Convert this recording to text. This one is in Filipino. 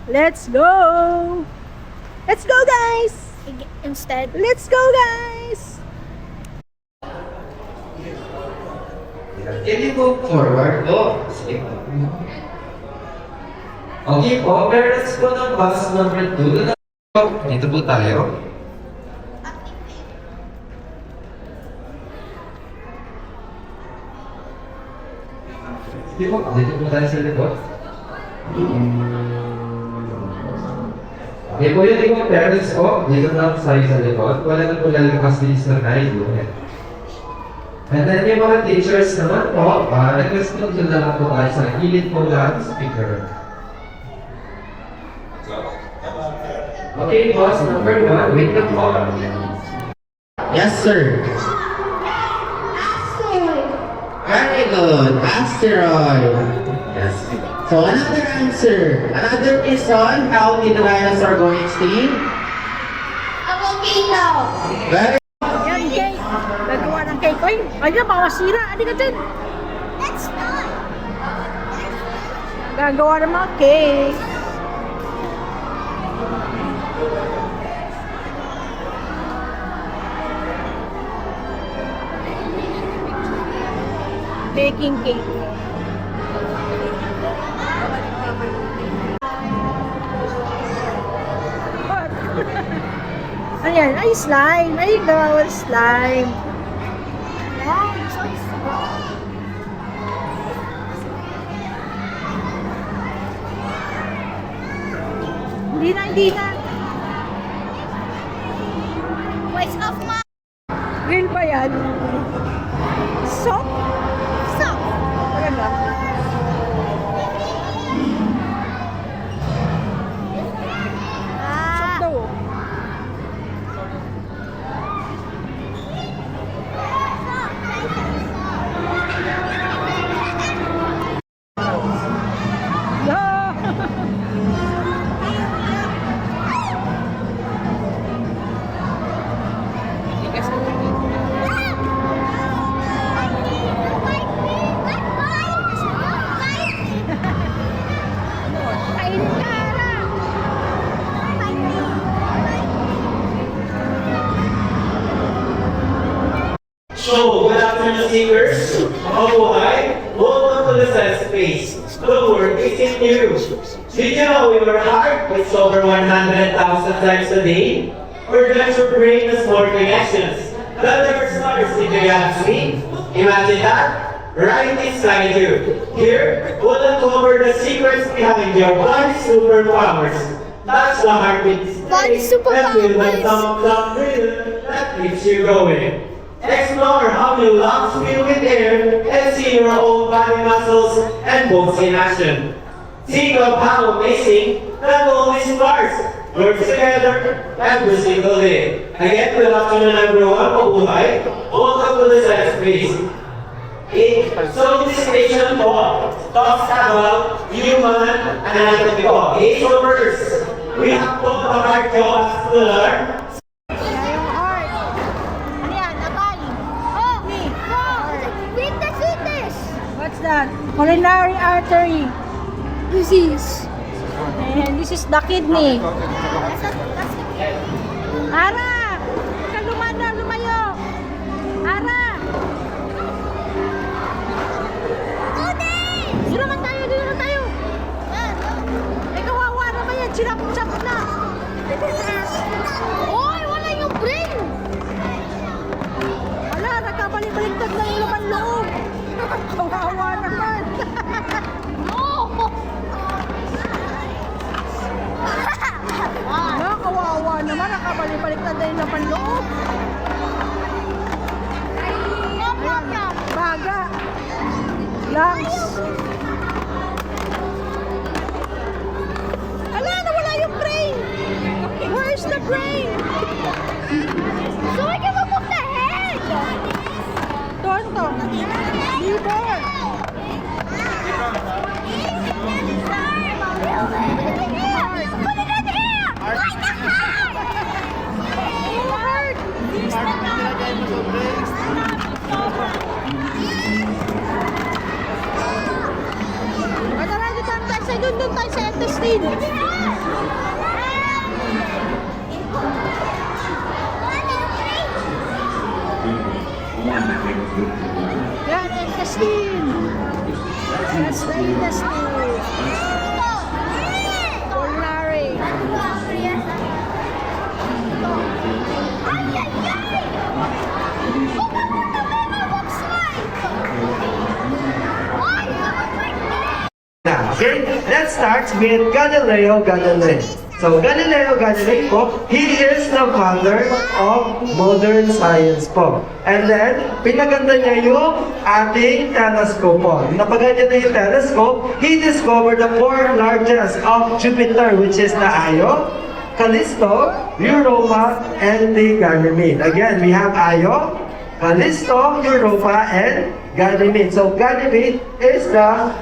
Let's go! Let's go, guys! Instead. Let's go, guys! Can you go forward? Oh, sige po. Okay po, parents po ng bus number 2. Dito po tayo. Sige po, dito po tayo sa likod. Okay po, yung ibang parents po, dito na tayo sa likod. Wala na po lalakas din sa tayo. And then yung mga teachers naman po, request po dyan na lang po tayo sa gilid po lang speaker. Okay, boss, number 1, wait lang po. Yes, sir. Very good, asteroid. Yes. So another answer, another reason how did the dinosaur go extinct? A volcano. Very Yan, cake. Nagawa ng cake. Oy, ayun, baka masira. Adi ka dyan. That's not. Gagawa ng mga cake. Baking cake. What? Ano yan? Ay, slime. Ay, gawa ng slime. Wow, so strong. Hindi na, hindi na. Waste of my Real ba yan? Soap? sock. Ayan lang. Soap daw. Oh. So, good afternoon, seekers. Mabuhay. Welcome to the Science Space. The work is in you. Did you know we work hard? It's over 100,000 times a day. We're going to bring us more connections. The first stars in the galaxy. Imagine that. Right inside you. Here, we'll uncover the secrets behind your body's superpowers. That's the heartbeat. Body superpowers. And feel the thumb rhythm that keeps you going. Explore how your lungs fill with air and see your own body muscles and bones in action. Think of how amazing that all these parts work together every single day. Again, good afternoon everyone. Mabuhay. Welcome to the Science Space. So this station talks about human anatomy. So first, we have both the cardiovascular. Yung heart. Ano yan? Akal. Oh, wow. Read the cities. What's that? Coronary artery. Disease. And this is the kidney. That's Ara! Ka lumana, lumayo! Ara! Dito naman tayo, dito naman tayo! Eh, kawawa naman yan, sinapot-sapot na! Oy, wala yung brain. Wala, nagkabalik-baliktad na yung laman loob! Kawawa naman! No. Wala, kawawa naman, nakabalik-baliktad na yung laman loob! Ayan, baga! Lungs! Ala, nawala yung brain! Where's the brain? So I can look up the head. Tonto! Liver! Put it in here. Like the heart. Heart! Ano na, dito tayo sa intestine! Yan, intestine. That's the intestine. Pulmonary. Now, okay, let's start with Galileo Galilei. So, Galileo Galilei po, he is the father of modern science po. And then, pinaganda niya yung ating telescope po. Napaganda niya yung telescope, he discovered the four largest of Jupiter, which is the Io, Callisto, Europa, and the Ganymede. Again, we have Io, Callisto, Europa, and Ganymede. So, Ganymede is the